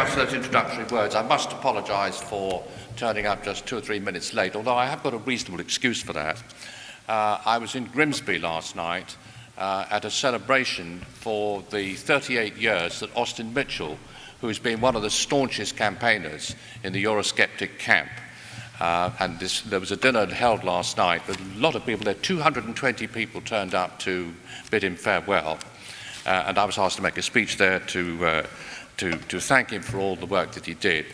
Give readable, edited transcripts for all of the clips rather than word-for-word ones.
much for those introductory words. I must apologise for turning up just 2 or 3 minutes late, although I have got a reasonable excuse for that. I was in Grimsby last night at a celebration for the 38 years that Austin Mitchell, who's been one of the staunchest campaigners in the Eurosceptic camp, there was a dinner held last night with a lot of people there. 220 people turned up to bid him farewell, and I was asked to make a speech there to thank him for all the work that he did.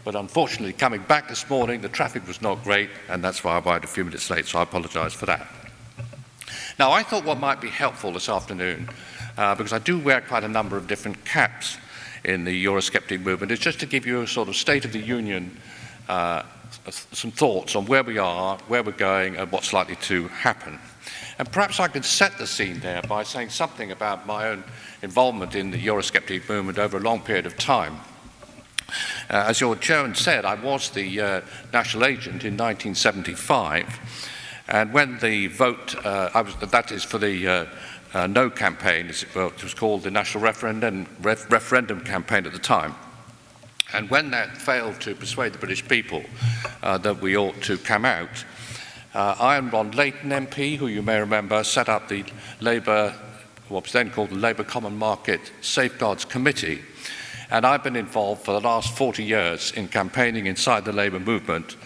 But unfortunately, coming back this morning, the traffic was not great, and that's why I arrived a few minutes late, so I apologise for that. Now, I thought what might be helpful this afternoon, because I do wear quite a number of different caps in the Eurosceptic movement, is just to give you a sort of State of the Union, some thoughts on where we are, where we're going, and what's likely to happen. And perhaps I could set the scene there by saying something about my own involvement in the Eurosceptic movement over a long period of time. As your chairman said, I was the national agent in 1975, and when the vote, that is for the no campaign, as it was called, the national referendum campaign at the time. And when that failed to persuade the British people that we ought to come out, I and Ron Layton MP, who you may remember, set up the Labour, what was then called the Labour Common Market Safeguards Committee. And I've been involved for the last 40 years in campaigning inside the Labour movement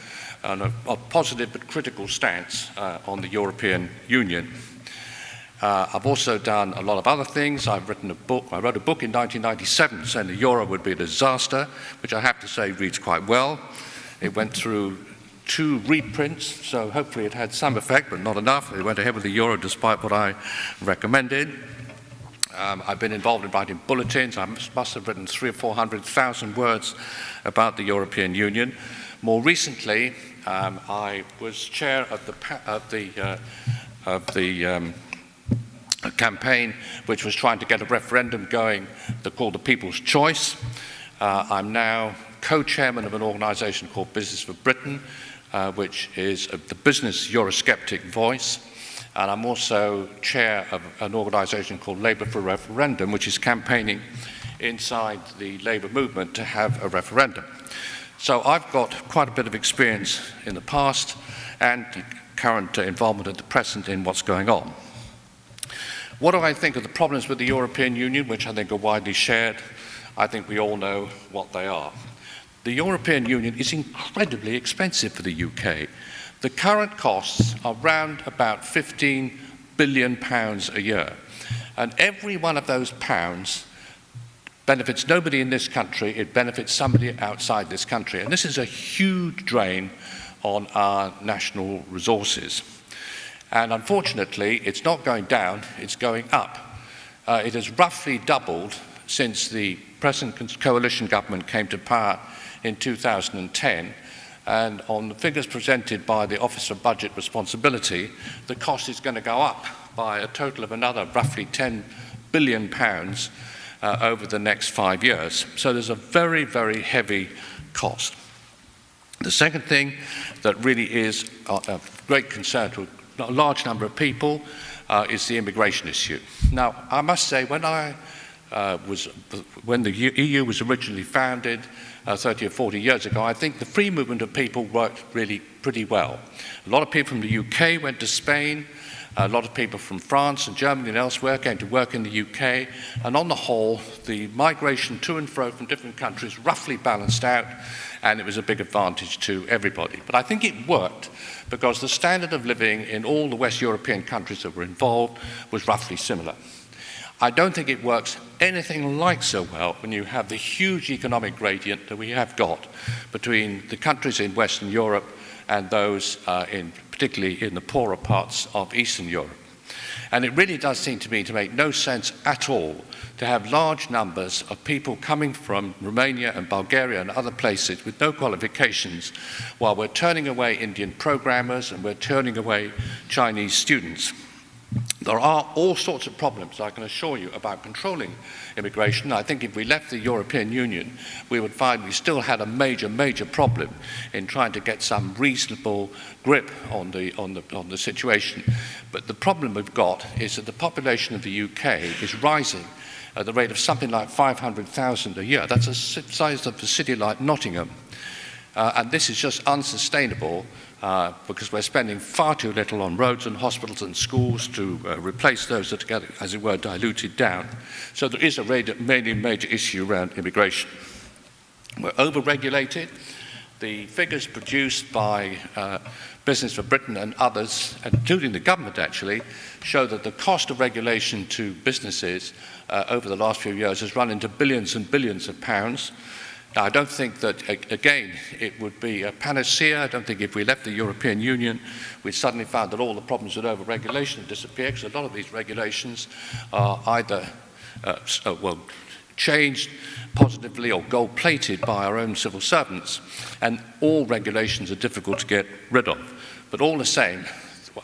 on a positive but critical stance on the European Union. I've also done a lot of other things. I've written a book. I wrote a book in 1997 saying the euro would be a disaster, which I have to say reads quite well. It went through 2 reprints, so hopefully it had some effect, but not enough. It went ahead with the euro despite what I recommended. I've been involved in writing bulletins. I must have written 300,000 or 400,000 words about the European Union. More recently, I was chair of the campaign which was trying to get a referendum going called the People's Choice. I'm now co-chairman of an organisation called Business for Britain, which is the business Eurosceptic voice. And I'm also chair of an organisation called Labour for Referendum, which is campaigning inside the Labour movement to have a referendum. So I've got quite a bit of experience in the past and current involvement at the present in what's going on. What do I think of the problems with the European Union, which I think are widely shared? I think we all know what they are. The European Union is incredibly expensive for the UK. The current costs are around about £15 billion a year. And every one of those pounds benefits nobody in this country, it benefits somebody outside this country. And this is a huge drain on our national resources. And unfortunately, it's not going down, it's going up. It has roughly doubled since the present coalition government came to power in 2010. And on the figures presented by the Office of Budget Responsibility, the cost is going to go up by a total of another roughly £10 billion over the next 5 years. So there's a very, very heavy cost. The second thing that really is of great concern to a large number of people is the immigration issue. Now, I must say, when the EU was originally founded 30 or 40 years ago, I think the free movement of people worked really pretty well. A lot of people from the UK went to Spain, a lot of people from France and Germany and elsewhere came to work in the UK, and on the whole, the migration to and fro from different countries roughly balanced out, and it was a big advantage to everybody. But I think it worked because the standard of living in all the West European countries that were involved was roughly similar. I don't think it works anything like so well when you have the huge economic gradient that we have got between the countries in Western Europe and those particularly in the poorer parts of Eastern Europe. And it really does seem to me to make no sense at all to have large numbers of people coming from Romania and Bulgaria and other places with no qualifications while we're turning away Indian programmers and we're turning away Chinese students. There are all sorts of problems, I can assure you, about controlling immigration. I think if we left the European Union, we would find we still had a major, major problem in trying to get some reasonable grip on the situation. But the problem we've got is that the population of the UK is rising at the rate of something like 500,000 a year. That's the size of a city like Nottingham. And this is just unsustainable because we're spending far too little on roads and hospitals and schools to replace those that get, as it were, diluted down. So there is a major issue around immigration. We're over-regulated. The figures produced by Business for Britain and others, including the government actually, show that the cost of regulation to businesses over the last few years has run into billions and billions of pounds. Now, I don't think that, again, it would be a panacea. I don't think if we left the European Union, we suddenly found that all the problems with over-regulation had disappeared, because a lot of these regulations are either changed positively or gold-plated by our own civil servants, and all regulations are difficult to get rid of. But all the same,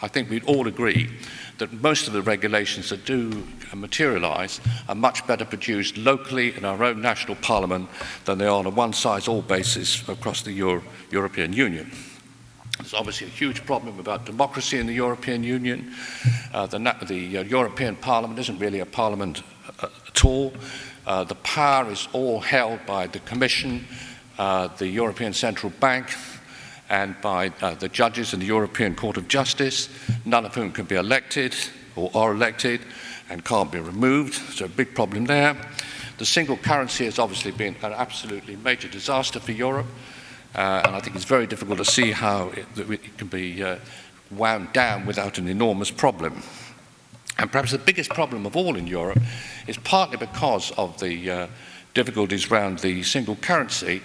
I think we'd all agree that most of the regulations that do materialise are much better produced locally in our own national parliament than they are on a one-size-all basis across the European Union. There's obviously a huge problem about democracy in the European Union. The European Parliament isn't really a parliament at all. The power is all held by the Commission, the European Central Bank, and by the judges in the European Court of Justice, none of whom can be elected or are elected and can't be removed. So a big problem there. The single currency has obviously been an absolutely major disaster for Europe, and I think it's very difficult to see how it can be wound down without an enormous problem. And perhaps the biggest problem of all in Europe is partly because of the difficulties around the single currency.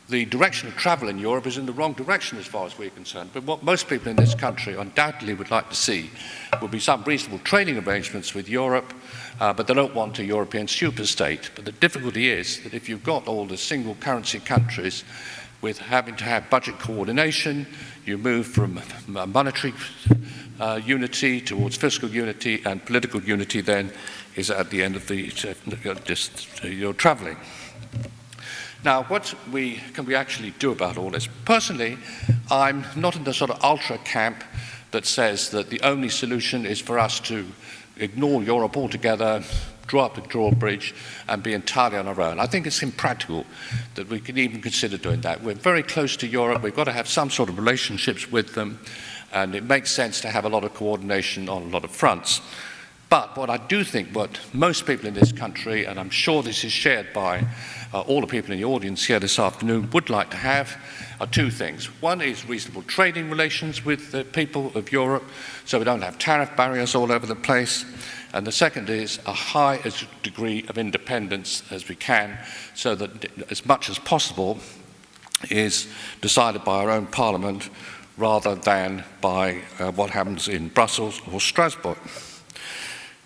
The direction of travel in Europe is in the wrong direction as far as we're concerned. But what most people in this country undoubtedly would like to see would be some reasonable trading arrangements with Europe, but they don't want a European superstate. But the difficulty is that if you've got all the single currency countries with having to have budget coordination, you move from monetary unity towards fiscal unity, and political unity then is at the end of your travelling. Now, what can we actually do about all this? Personally, I'm not in the sort of ultra camp that says that the only solution is for us to ignore Europe altogether, draw up the drawbridge, and be entirely on our own. I think it's impractical that we can even consider doing that. We're very close to Europe. We've got to have some sort of relationships with them, and it makes sense to have a lot of coordination on a lot of fronts. But what I do think, what most people in this country, and I'm sure this is shared by all the people in the audience here this afternoon, would like to have are two things. One is reasonable trading relations with the people of Europe, so we don't have tariff barriers all over the place. And the second is a high degree of independence as we can, so that as much as possible is decided by our own parliament rather than by what happens in Brussels or Strasbourg.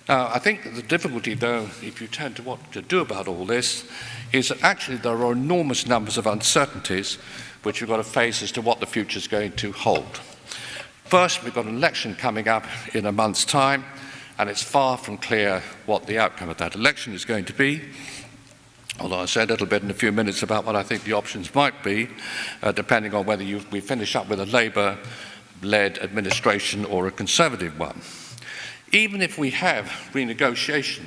Now, I think the difficulty, though, if you turn to what to do about all this, is that actually there are enormous numbers of uncertainties which we've got to face as to what the future is going to hold. First, we've got an election coming up in a month's time, and it's far from clear what the outcome of that election is going to be, although I'll say a little bit in a few minutes about what I think the options might be, depending on whether we finish up with a Labour-led administration or a Conservative one. Even if we have renegotiation,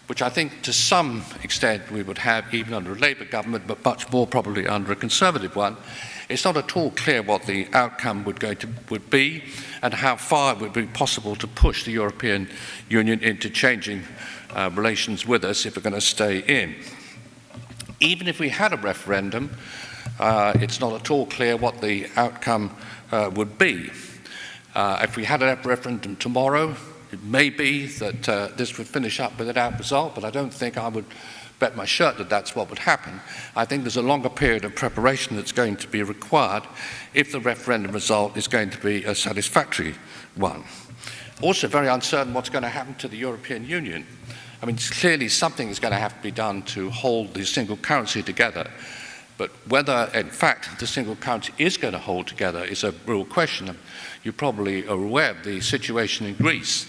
which I think to some extent we would have even under a Labour government, but much more probably under a Conservative one, it's not at all clear what the outcome would be and how far it would be possible to push the European Union into changing relations with us if we're going to stay in. Even if we had a referendum, it's not at all clear what the outcome would be. If we had a referendum tomorrow, it may be that this would finish up with an out result, but I don't think I would bet my shirt that that's what would happen. I think there's a longer period of preparation that's going to be required if the referendum result is going to be a satisfactory one. Also very uncertain what's going to happen to the European Union. I mean, clearly something is going to have to be done to hold the single currency together. But whether, in fact, the single currency is going to hold together is a real question. You probably are aware of the situation in Greece,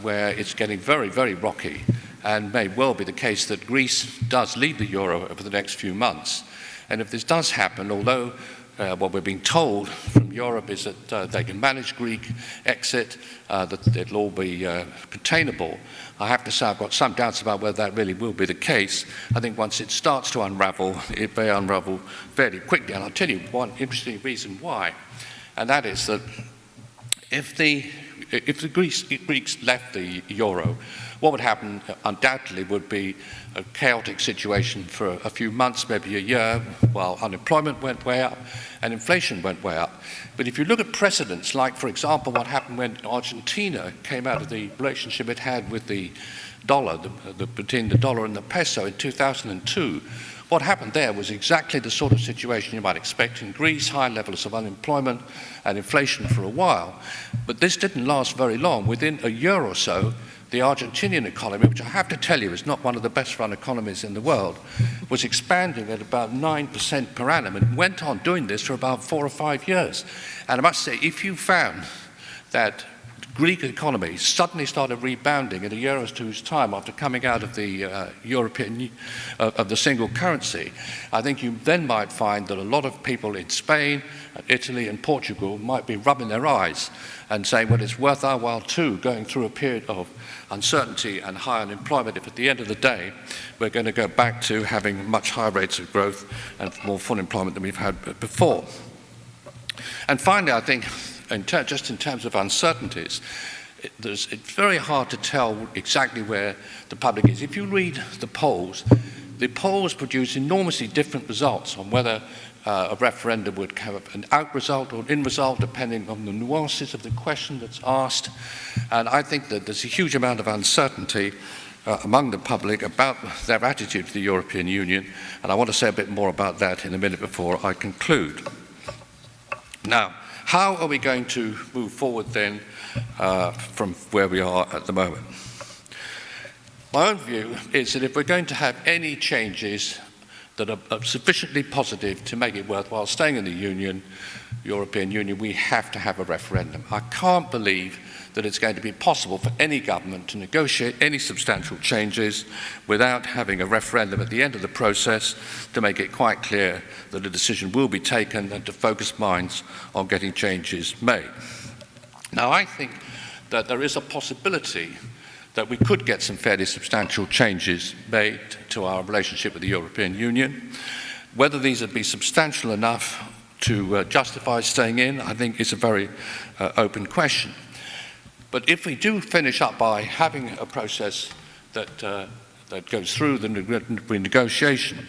where it's getting very, very rocky, and may well be the case that Greece does leave the euro over the next few months. And if this does happen, although what we're being told from Europe is that they can manage Greek exit, that it'll all be containable. I have to say I've got some doubts about whether that really will be the case. I think once it starts to unravel, it may unravel fairly quickly. And I'll tell you one interesting reason why, and that is that if the Greeks left the euro, what would happen undoubtedly would be a chaotic situation for a few months, maybe a year, while unemployment went way up and inflation went way up. But if you look at precedents, like, for example, what happened when Argentina came out of the relationship it had with the dollar, between the dollar and the peso in 2002, what happened there was exactly the sort of situation you might expect in Greece, high levels of unemployment and inflation for a while. But this didn't last very long. Within a year or so, the Argentinian economy, which I have to tell you is not one of the best run economies in the world, was expanding at about 9% per annum and went on doing this for about 4 or 5 years. And I must say, if you found that Greek economy suddenly started rebounding in a year or two's time after coming out of the of the single currency, I think you then might find that a lot of people in Spain, Italy and Portugal might be rubbing their eyes and saying, well, it's worth our while too going through a period of uncertainty and high unemployment if at the end of the day we're going to go back to having much higher rates of growth and more full employment than we've had before. And finally, I think, just in terms of uncertainties, it's very hard to tell exactly where the public is. If you read the polls produce enormously different results on whether a referendum would have an out result or an in result, depending on the nuances of the question that's asked. And I think that there's a huge amount of uncertainty among the public about their attitude to the European Union, and I want to say a bit more about that in a minute before I conclude. Now, how are we going to move forward then from where we are at the moment? My own view is that if we're going to have any changes that are sufficiently positive to make it worthwhile staying in the European Union, we have to have a referendum. I can't believe that it's going to be possible for any government to negotiate any substantial changes without having a referendum at the end of the process to make it quite clear that a decision will be taken and to focus minds on getting changes made. Now, I think that there is a possibility that we could get some fairly substantial changes made to our relationship with the European Union. Whether these would be substantial enough to justify staying in, I think is a very open question. But if we do finish up by having a process that goes through the renegotiation,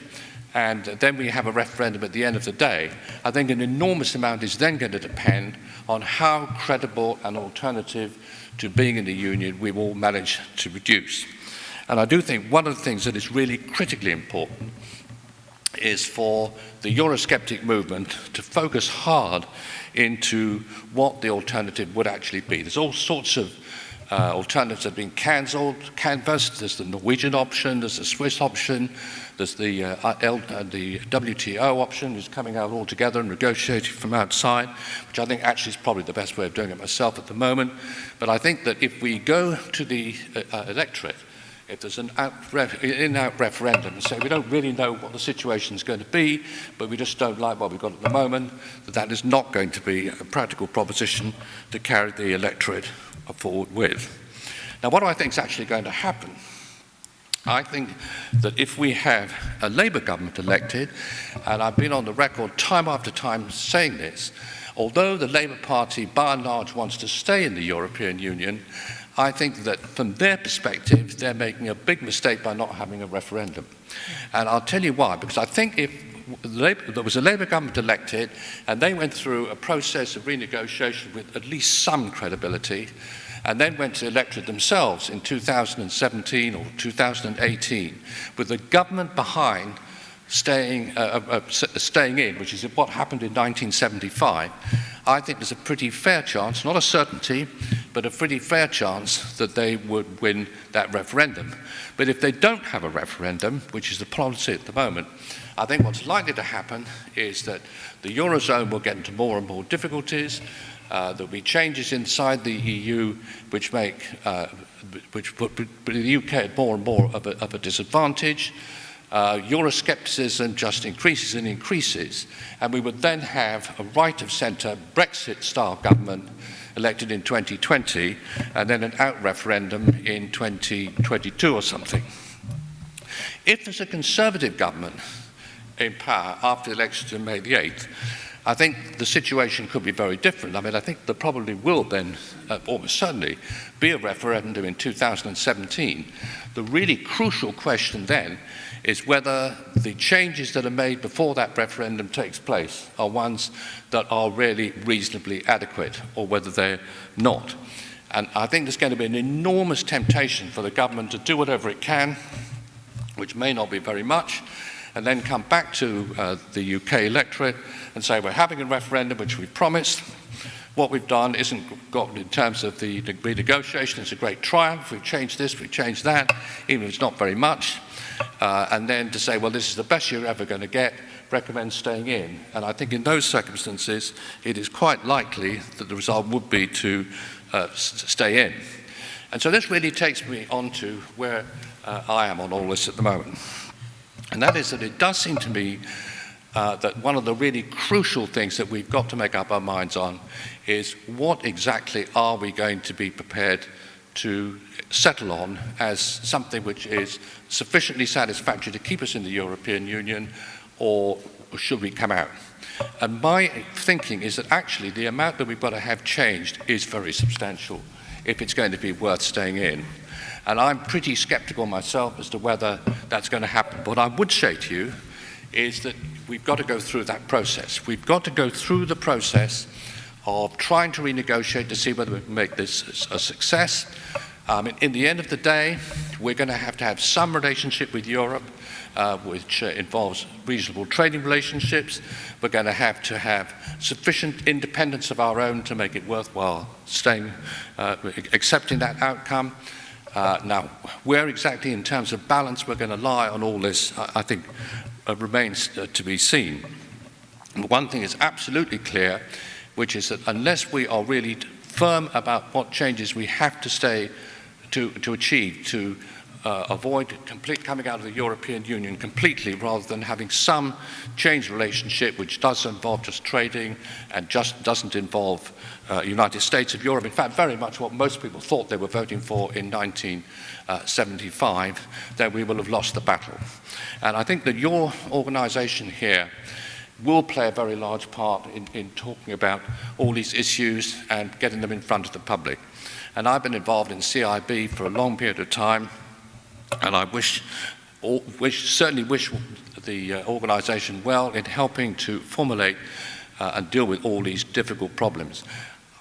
and then we have a referendum at the end of the day, I think an enormous amount is then going to depend on how credible an alternative to being in the Union we will manage to produce. And I do think one of the things that is really critically important is for the Eurosceptic movement to focus hard into what the alternative would actually be. There's all sorts of alternatives that have been canvassed. There's the Norwegian option, there's the Swiss option, there's the WTO option, which is coming out all together and negotiating from outside, which I think actually is probably the best way of doing it myself at the moment. But I think that if we go to the electorate, if there's an in-out referendum and say we don't really know what the situation is going to be, but we just don't like what we've got at the moment, that is not going to be a practical proposition to carry the electorate forward with. Now, what do I think is actually going to happen? I think that if we have a Labour government elected, and I've been on the record time after time saying this, although the Labour Party by and large wants to stay in the European Union, I think that from their perspective, they're making a big mistake by not having a referendum. And I'll tell you why, because I think if there was a Labour government elected and they went through a process of renegotiation with at least some credibility, and then went to the electorate themselves in 2017 or 2018 with the government behind staying in, which is what happened in 1975, I think there's a pretty fair chance, not a certainty, but a pretty fair chance that they would win that referendum. But if they don't have a referendum, which is the policy at the moment, I think what's likely to happen is that the Eurozone will get into more and more difficulties. There'll be changes inside the EU which put the UK at more and more of a disadvantage. Euroscepticism just increases and increases, and we would then have a right-of-centre Brexit-style government elected in 2020, and then an out referendum in 2022 or something. If there's a Conservative government in power after the elections on May the 8th, I think the situation could be very different. I mean, I think there probably will then, almost certainly, be a referendum in 2017. The really crucial question then is whether the changes that are made before that referendum takes place are ones that are really reasonably adequate, or whether they're not. And I think there's going to be an enormous temptation for the government to do whatever it can, which may not be very much, and then come back to the UK electorate and say, we're having a referendum which we promised. What we've done isn't got in terms of the renegotiation, it's a great triumph. We've changed this, we've changed that, even if it's not very much. And then to say, well, this is the best you're ever going to get, recommend staying in. And I think in those circumstances, it is quite likely that the result would be to stay in. And so this really takes me on to where I am on all this at the moment. And that is that it does seem to me that one of the really crucial things that we've got to make up our minds on is what exactly are we going to be prepared to settle on as something which is sufficiently satisfactory to keep us in the European Union, or should we come out? And my thinking is that actually the amount that we've got to have changed is very substantial if it's going to be worth staying in. And I'm pretty sceptical myself as to whether that's going to happen. What I would say to you is that we've got to go through that process. We've got to go through the process of trying to renegotiate to see whether we can make this a success. In the end of the day, we're going to have some relationship with Europe, which involves reasonable trading relationships. We're going to have sufficient independence of our own to make it worthwhile staying, accepting that outcome. Now, where exactly in terms of balance we're going to lie on all this, I think remains to be seen. But one thing is absolutely clear, which is that unless we are really firm about what changes we have to achieve to avoid complete coming out of the European Union completely, rather than having some changed relationship which does involve just trading and just doesn't involve United States of Europe. In fact, very much what most people thought they were voting for in 1975, then we will have lost the battle. And I think that your organisation here will play a very large part in talking about all these issues and getting them in front of the public. And I've been involved in CIB for a long period of time, and I certainly wish the organisation well in helping to formulate and deal with all these difficult problems.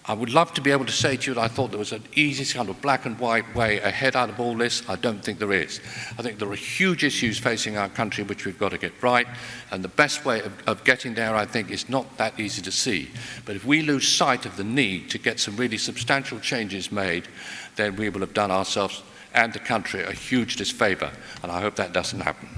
I would love to be able to say to you that I thought there was an easy kind of black and white way ahead out of all this. I don't think there is. I think there are huge issues facing our country which we've got to get right, and the best way of getting there, I think, is not that easy to see. But if we lose sight of the need to get some really substantial changes made, then we will have done ourselves and the country a huge disfavour, and I hope that doesn't happen.